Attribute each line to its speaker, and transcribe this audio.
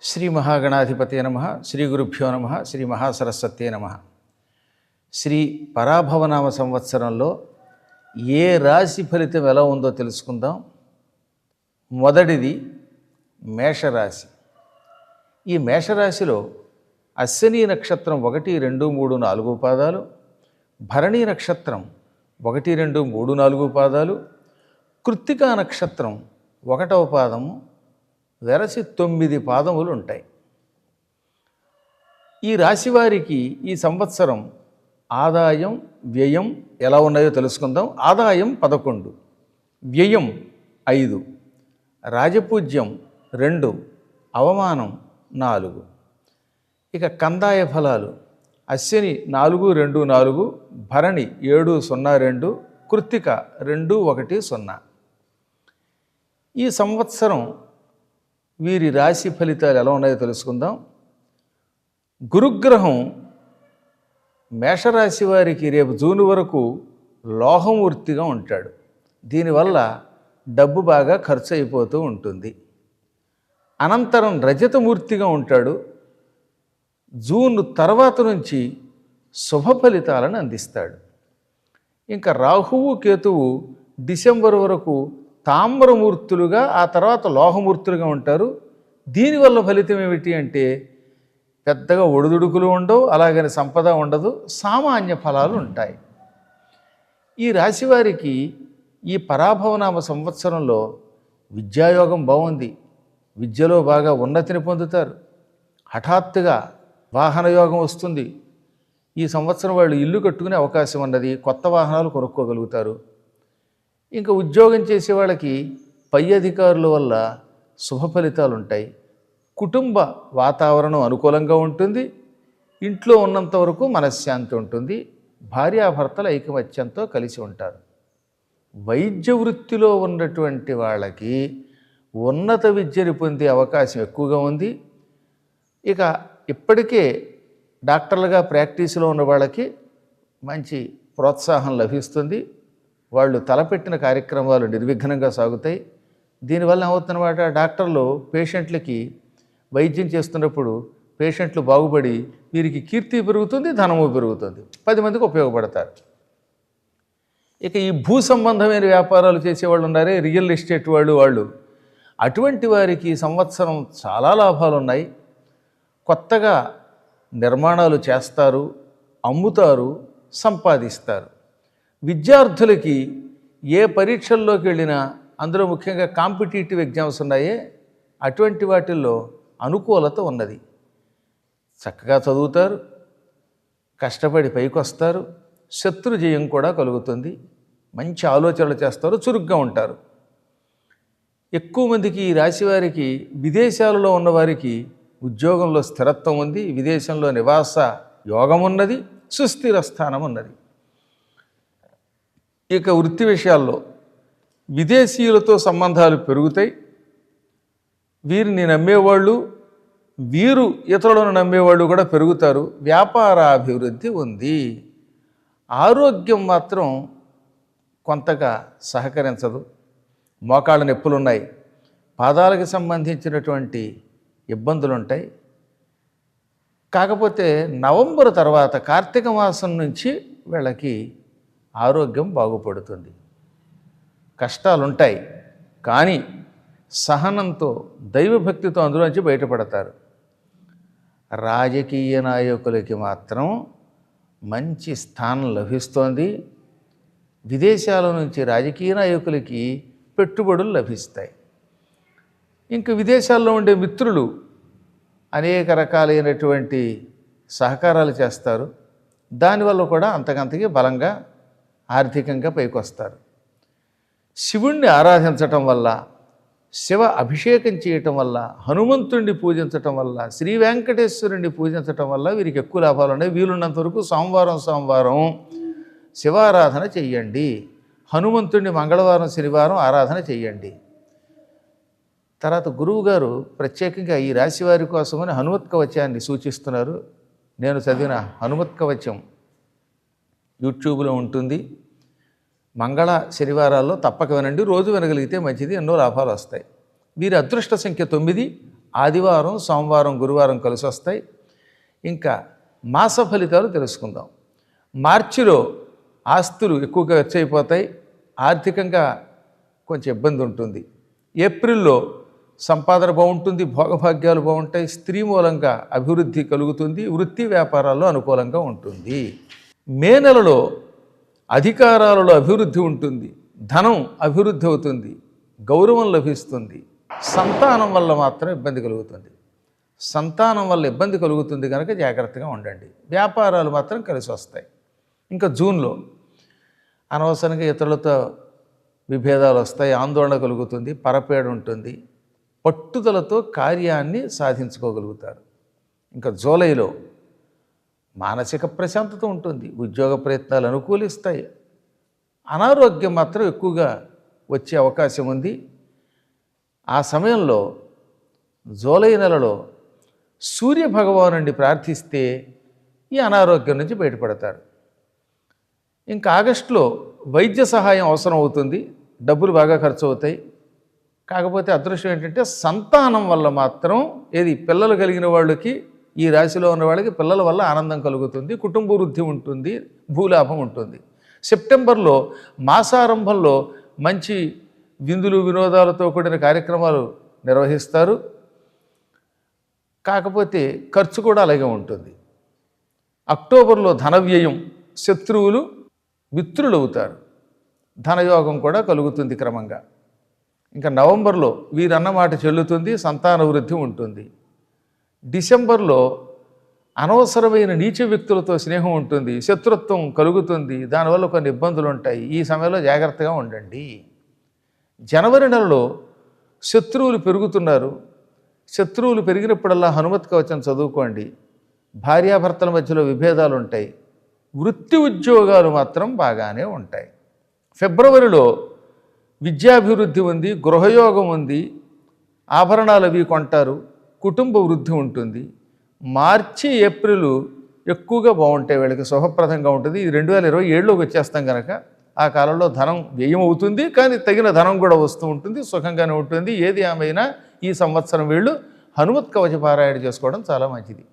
Speaker 1: శ్రీ మహాగణాధిపతే నమ, శ్రీ గురుభ్యో నమ, శ్రీ మహాసరస్వతే నమ. శ్రీ పరాభవనామ సంవత్సరంలో ఏ రాశి ఫలితం ఎలా ఉందో తెలుసుకుందాం. మొదటిది మేషరాశి. ఈ మేషరాశిలో అశ్విని నక్షత్రం 1, 2, 3, 4 పాదాలు, భరణి నక్షత్రం 1, 2, 3, 4 పాదాలు, కృత్తికా నక్షత్రం 1వ పాదము, వెరసి 9 పాదములు ఉంటాయి. ఈ రాశివారికి ఈ సంవత్సరం ఆదాయం వ్యయం ఎలా ఉన్నాయో తెలుసుకుందాం. ఆదాయం 11, వ్యయం 5, రాజపూజ్యం 2, అవమానం 4. ఇక కందాయ ఫలాలు అశ్విని 4, 2, 4, భరణి 7, 0, 2, కృత్తిక 2, 1, 0. ఈ సంవత్సరం వీరి రాశి ఫలితాలు ఎలా ఉన్నాయో తెలుసుకుందాం. గురుగ్రహం మేషరాశి వారికి రేపు జూన్ వరకు లోహమూర్తిగా ఉంటాడు. దీనివల్ల డబ్బు బాగా ఖర్చు అయిపోతూ ఉంటుంది. అనంతరం రజతమూర్తిగా ఉంటాడు. జూన్ తర్వాత నుంచి శుభ ఫలితాలను అందిస్తాడు. ఇంకా రాహువు కేతువు డిసెంబర్ వరకు తామ్రమూర్తులుగా, ఆ తర్వాత లోహమూర్తులుగా ఉంటారు. దీనివల్ల ఫలితం ఏమిటి అంటే పెద్దగా ఒడిదుడుకులు ఉండవు, అలాగని సంపద ఉండదు, సామాన్య ఫలాలు ఉంటాయి. ఈ రాశివారికి ఈ పరాభవనామ సంవత్సరంలో విద్యాయోగం బాగుంది. విద్యలో బాగా ఉన్నతిని పొందుతారు. హఠాత్తుగా వాహన యోగం వస్తుంది. ఈ సంవత్సరం వాళ్ళు ఇల్లు కట్టుకునే అవకాశం ఉన్నది. కొత్త వాహనాలు కొనుక్కోగలుగుతారు. ఇంకా ఉద్యోగం చేసే వాళ్ళకి పై అధికారుల వల్ల శుభ ఫలితాలు ఉంటాయి. కుటుంబ వాతావరణం అనుకూలంగా ఉంటుంది. ఇంట్లో ఉన్నంత వరకు మనశ్శాంతి ఉంటుంది. భార్యాభర్తల ఐకమత్యంతో కలిసి ఉంటారు. వైద్య వృత్తిలో ఉన్నటువంటి వాళ్ళకి ఉన్నత విద్యను పొందే అవకాశం ఎక్కువగా ఉంది. ఇక ఇప్పటికే డాక్టర్లుగా ప్రాక్టీసులో ఉన్న వాళ్ళకి మంచి ప్రోత్సాహం లభిస్తుంది. వాళ్ళు తలపెట్టిన కార్యక్రమాలు నిర్విఘ్నంగా సాగుతాయి. దీనివల్ల ఏమవుతున్నమాట, డాక్టర్లు పేషెంట్లకి వైద్యం చేస్తున్నప్పుడు పేషెంట్లు బాగుపడి వీరికి కీర్తి పెరుగుతుంది, ధనము పెరుగుతుంది, 10 మందికి ఉపయోగపడతారు. ఇక ఈ భూ సంబంధమైన వ్యాపారాలు చేసేవాళ్ళు ఉన్నారే, రియల్ ఎస్టేట్ వాళ్ళు అటువంటి వారికి ఈ సంవత్సరం చాలా లాభాలు ఉన్నాయి. కొత్తగా నిర్మాణాలు చేస్తారు, అమ్ముతారు, సంపాదిస్తారు. విద్యార్థులకి ఏ పరీక్షల్లోకి వెళ్ళినా, అందులో ముఖ్యంగా కాంపిటీటివ్ ఎగ్జామ్స్ ఉన్నాయే, అటువంటి వాటిల్లో అనుకూలత ఉన్నది. చక్కగా చదువుతారు, కష్టపడి పైకొస్తారు, శత్రుజయం కూడా కలుగుతుంది. మంచి ఆలోచనలు చేస్తారు, చురుగ్గా ఉంటారు. ఎక్కువ మందికి ఈ రాశివారికి విదేశాలలో ఉన్నవారికి ఉద్యోగంలో స్థిరత్వం ఉంది. విదేశంలో నివాస యోగం ఉన్నది, సుస్థిర స్థానం ఉన్నది. ఇక వృత్తి విషయాల్లో విదేశీయులతో సంబంధాలు పెరుగుతాయి. వీరిని నమ్మేవాళ్ళు, వీరు ఇతరులను నమ్మేవాళ్ళు కూడా పెరుగుతారు. వ్యాపారాభివృద్ధి ఉంది. ఆరోగ్యం మాత్రం కొంతగా సహకరించదు. మోకాళ్ళ నొప్పులున్నాయి, పాదాలకు సంబంధించినటువంటి ఇబ్బందులు ఉంటాయి. కాకపోతే నవంబర్ తర్వాత కార్తీక మాసం నుంచి వీళ్ళకి ఆరోగ్యం బాగుపడుతుంది. కష్టాలుంటాయి, కానీ సహనంతో, దైవభక్తితో అందులోంచి బయటపడతారు. రాజకీయ నాయకులకి మాత్రం మంచి స్థానం లభిస్తోంది. విదేశాల నుంచి రాజకీయ నాయకులకి పెట్టుబడులు లభిస్తాయి. ఇంక విదేశాల్లో ఉండే మిత్రులు అనేక రకాలైనటువంటి సహకారాలు చేస్తారు. దానివల్ల కూడా అంతకంతకి బలంగా ఆర్థికంగా పైకొస్తారు. శివుణ్ణి ఆరాధించటం వల్ల, శివ అభిషేకం చేయటం వల్ల, హనుమంతుణ్ణి పూజించటం వల్ల, శ్రీ వెంకటేశ్వరుణ్ణి పూజించటం వల్ల వీరికి ఎక్కువ లాభాలు ఉన్నాయి. వీలున్నంత వరకు సోమవారం శివారాధన చెయ్యండి. హనుమంతుణ్ణి మంగళవారం, శనివారం ఆరాధన చెయ్యండి. తర్వాత గురువుగారు ప్రత్యేకంగా ఈ రాశివారి కోసమని హనుమత్ కవచాన్ని సూచిస్తున్నారు. నేను చదివిన హనుమత్ కవచం యూట్యూబ్లో ఉంటుంది. మంగళ శనివారాల్లో తప్పక వినండి. రోజు వినగలిగితే మంచిది, ఎన్నో లాభాలు వస్తాయి. వీరి అదృష్ట సంఖ్య 9, ఆదివారం, సోమవారం, గురువారం కలిసి వస్తాయి. ఇంకా మాస ఫలితాలు తెలుసుకుందాం. మార్చిలో ఆస్తులు ఎక్కువగా ఖర్చు అయిపోతాయి, ఆర్థికంగా కొంచెం ఇబ్బంది ఉంటుంది. ఏప్రిల్లో సంపాదన బాగుంటుంది, భోగభాగ్యాలు బాగుంటాయి, స్త్రీ మూలంగా అభివృద్ధి కలుగుతుంది, వృత్తి వ్యాపారాల్లో అనుకూలంగా ఉంటుంది. మే నెలలో అధికారాలలో అభివృద్ధి ఉంటుంది, ధనం అభివృద్ధి అవుతుంది, గౌరవం లభిస్తుంది. సంతానం వల్ల మాత్రం ఇబ్బంది కలుగుతుంది. సంతానం వల్ల ఇబ్బంది కలుగుతుంది కనుక జాగ్రత్తగా ఉండండి. వ్యాపారాలు మాత్రం కలిసి వస్తాయి. ఇంకా జూన్లో అనవసరంగా ఇతరులతో విభేదాలు వస్తాయి, ఆందోళన కలుగుతుంది, పరపేడు ఉంటుంది, పట్టుదలతో కార్యాన్ని సాధించుకోగలుగుతారు. ఇంకా జూలైలో మానసిక ప్రశాంతత ఉంటుంది, ఉద్యోగ ప్రయత్నాలు అనుకూలిస్తాయి, అనారోగ్యం మాత్రం ఎక్కువగా వచ్చే అవకాశం ఉంది. ఆ సమయంలో జూలై నెలలో సూర్య భగవానుడిని ప్రార్థిస్తే ఈ అనారోగ్యం నుంచి బయటపడతారు. ఇంకా ఆగస్టులో వైద్య సహాయం అవసరం అవుతుంది, డబ్బులు బాగా ఖర్చు అవుతాయి. కాకపోతే అదృష్టం ఏంటంటే సంతానం వల్ల మాత్రం పిల్లలు కలిగిన వాళ్ళకి, ఈ రాశిలో ఉన్న వాళ్ళకి పిల్లల వల్ల ఆనందం కలుగుతుంది, కుటుంబ వృద్ధి ఉంటుంది, భూలాభం ఉంటుంది. సెప్టెంబర్లో మాసారంభంలో మంచి విందులు వినోదాలతో కూడిన కార్యక్రమాలు నిర్వహిస్తారు. కాకపోతే ఖర్చు కూడా అలాగే ఉంటుంది. అక్టోబర్లో ధన వ్యయం, శత్రువులు మిత్రులు అవుతారు, ధనయోగం కూడా కలుగుతుంది క్రమంగా. ఇంకా నవంబర్లో వీరన్నమాట చెల్లుతుంది, సంతాన వృద్ధి ఉంటుంది. డిసెంబర్లో అనవసరమైన నీచ వ్యక్తులతో స్నేహం ఉంటుంది, శత్రుత్వం కలుగుతుంది, దానివల్ల కొన్ని ఇబ్బందులు ఉంటాయి. ఈ సమయంలో జాగ్రత్తగా ఉండండి. జనవరి నెలలో శత్రువులు పెరుగుతున్నారు. శత్రువులు పెరిగినప్పుడల్లా హనుమత్ కవచం చదువుకోండి. భార్యాభర్తల మధ్యలో విభేదాలు ఉంటాయి, వృత్తి ఉద్యోగాలు మాత్రం బాగానే ఉంటాయి. ఫిబ్రవరిలో విద్యాభివృద్ధి ఉంది, గృహయోగం ఉంది, ఆభరణాలు అవి కొంటారు, కుటుంబ వృద్ధి ఉంటుంది. మార్చి, ఏప్రిల్ ఎక్కువగా బాగుంటాయి, వీళ్ళకి శుభప్రదంగా ఉంటుంది. ఇది 2027లోకి వచ్చేస్తాం కనుక ఆ కాలంలో ధనం వ్యయం అవుతుంది, కానీ తగిన ధనం కూడా వస్తూ ఉంటుంది, సుఖంగానే ఉంటుంది. ఏది ఏమైనా ఈ సంవత్సరం వీళ్ళు హనుమత్ కవచ పారాయణ చేసుకోవడం చాలా మంచిది.